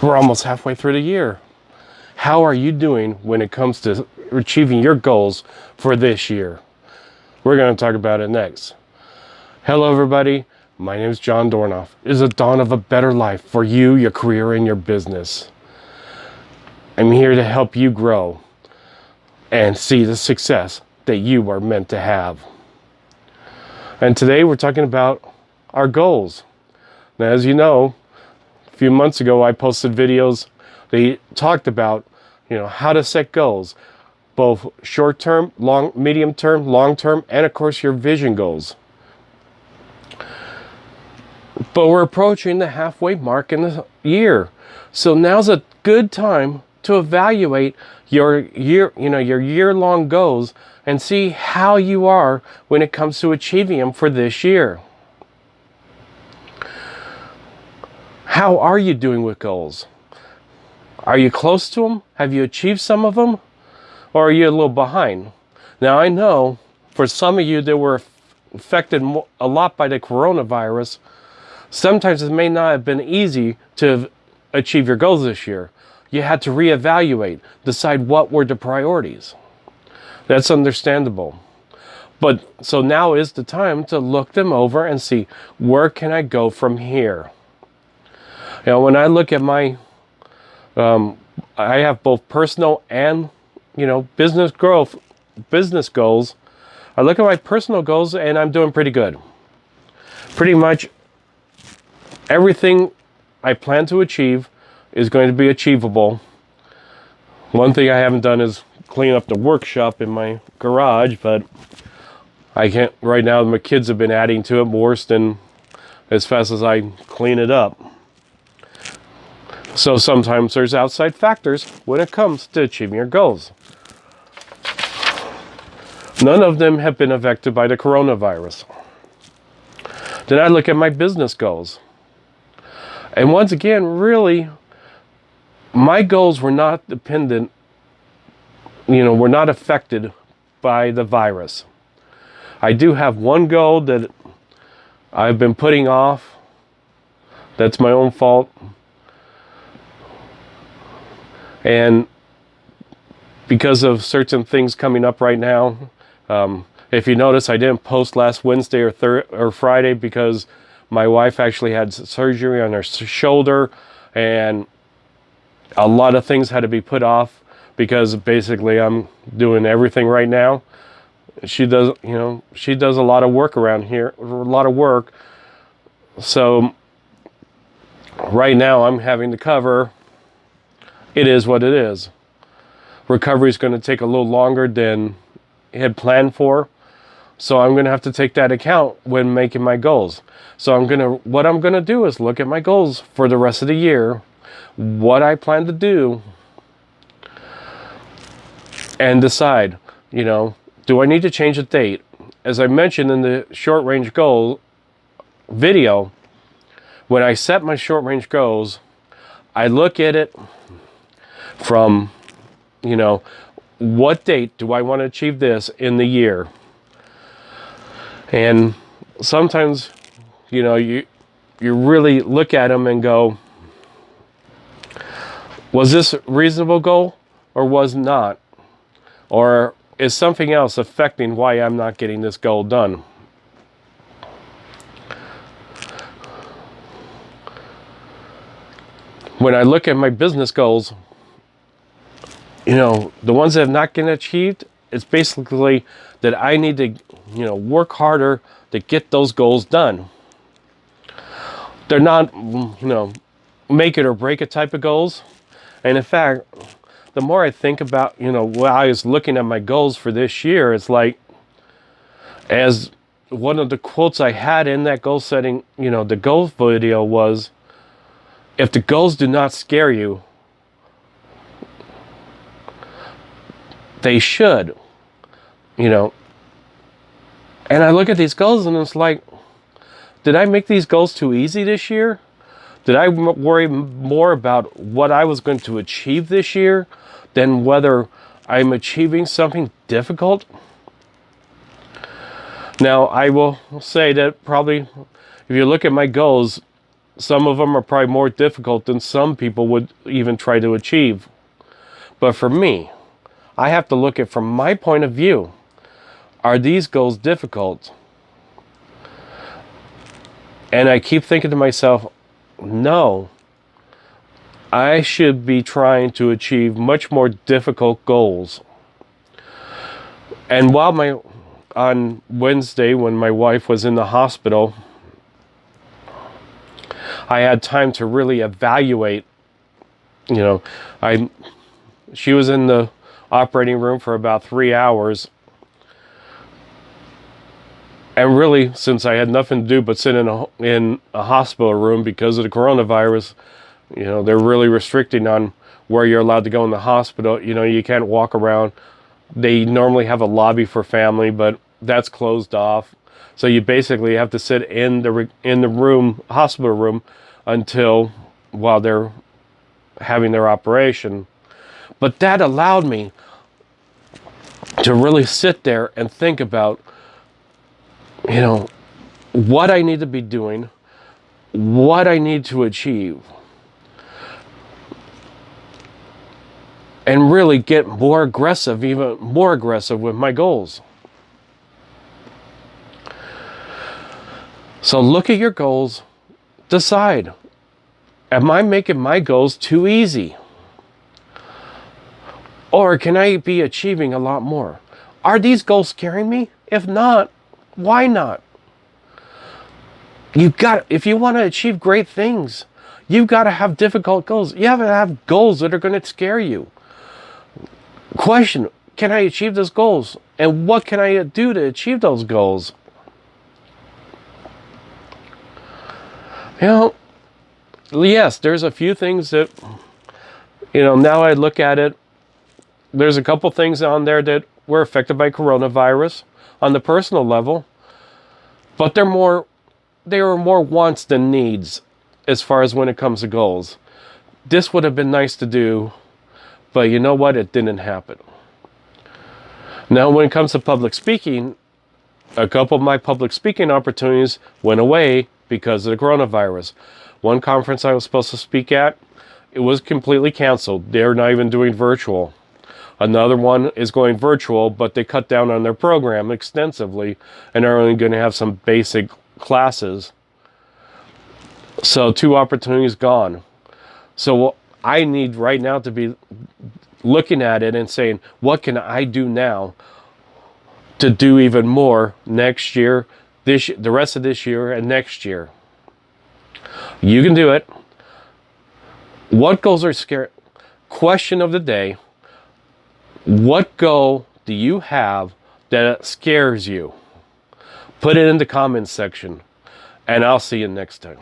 We're almost halfway through the year. How are you doing when it comes to achieving your goals for this year? We're going to talk about it next. Hello, everybody. My name is John Dornoff. It is a dawn of a better life for you, your career, and your business. I'm here to help you grow and see the success that you are meant to have. And today we're talking about our goals. Now, as you know, a few months ago I posted videos. They talked about, how to set goals, both short-term, medium-term, long-term, and of course your vision goals. But we're approaching the halfway mark in the year. So now's a good time to evaluate your year-long goals and see how you are when it comes to achieving them for this year. How are you doing with goals? Are you close to them? Have you achieved some of them? Or are you a little behind? Now, I know for some of you that were affected a lot by the coronavirus, sometimes it may not have been easy to achieve your goals this year. You had to reevaluate, decide what were the priorities. That's understandable. But so now is the time to look them over and see, where can I go from here? When I look at my, I have both personal and, business goals. I look at my personal goals and I'm doing pretty good. Pretty much everything I plan to achieve is going to be achievable. One thing I haven't done is clean up the workshop in my garage, but I can't right now. My kids have been adding to it worse than as fast as I clean it up. So sometimes there's outside factors when it comes to achieving your goals. None of them have been affected by the coronavirus. Then I look at my business goals. And once again, really, my goals were not dependent, were not affected by the virus. I do have one goal that I've been putting off. That's my own fault. And because of certain things coming up right now, if you notice, I didn't post last Wednesday or Friday because my wife actually had surgery on her shoulder, and a lot of things had to be put off because basically I'm doing everything right now. She does a lot of work around here, a lot of work. So right now I'm having to cover. It is what it is. Recovery is going to take a little longer than I had planned for. So I'm going to have to take that account when making my goals. So what I'm going to do is look at my goals for the rest of the year, what I plan to do, and decide, do I need to change the date? As I mentioned in the short range goal video, when I set my short range goals, I look at it from, what date do I want to achieve this in the year? And sometimes, you really look at them and go, was this a reasonable goal or was not? Or is something else affecting why I'm not getting this goal done? When I look at my business goals, the ones that have not been achieved, it's basically that I need to, work harder to get those goals done. They're not, make it or break it type of goals. And in fact, the more I think about, while I was looking at my goals for this year, it's like, as one of the quotes I had in that goal setting, the goals video was, if the goals do not scare you, they should, And I look at these goals and it's like, did I make these goals too easy this year? Did I worry more about what I was going to achieve this year than whether I'm achieving something difficult? Now, I will say that probably if you look at my goals, some of them are probably more difficult than some people would even try to achieve. But for me, I have to look at from my point of view. Are these goals difficult? And I keep thinking to myself, no, I should be trying to achieve much more difficult goals. And on Wednesday, when my wife was in the hospital, I had time to really evaluate, she was in the operating room for about 3 hours. And really, since I had nothing to do but sit in a hospital room because of the coronavirus, they're really restricting on where you're allowed to go in the hospital. You can't walk around. They normally have a lobby for family, but that's closed off. So you basically have to sit in the room, hospital room, while they're having their operation. But that allowed me to really sit there and think about, what I need to be doing, what I need to achieve, and really get even more aggressive with my goals. So look at your goals, decide, am I making my goals too easy? Or can I be achieving a lot more? Are these goals scaring me? If not, why not? If you want to achieve great things, you've got to have difficult goals. You have to have goals that are going to scare you. Question, can I achieve those goals? And what can I do to achieve those goals? Yes, there's a few things that, now I look at it, there's a couple things on there that were affected by coronavirus on the personal level, but they were more wants than needs as far as when it comes to goals. This would have been nice to do, but you know what? It didn't happen. Now, when it comes to public speaking, a couple of my public speaking opportunities went away because of the coronavirus. One conference I was supposed to speak at, it was completely canceled. They're not even doing virtual. Another one is going virtual, but they cut down on their program extensively and are only going to have some basic classes. So 2 opportunities gone. So I need right now to be looking at it and saying, what can I do now to do even more next year, the rest of this year and next year? You can do it. What goals are scary? Question of the day. What goal do you have that scares you? Put it in the comments section, and I'll see you next time.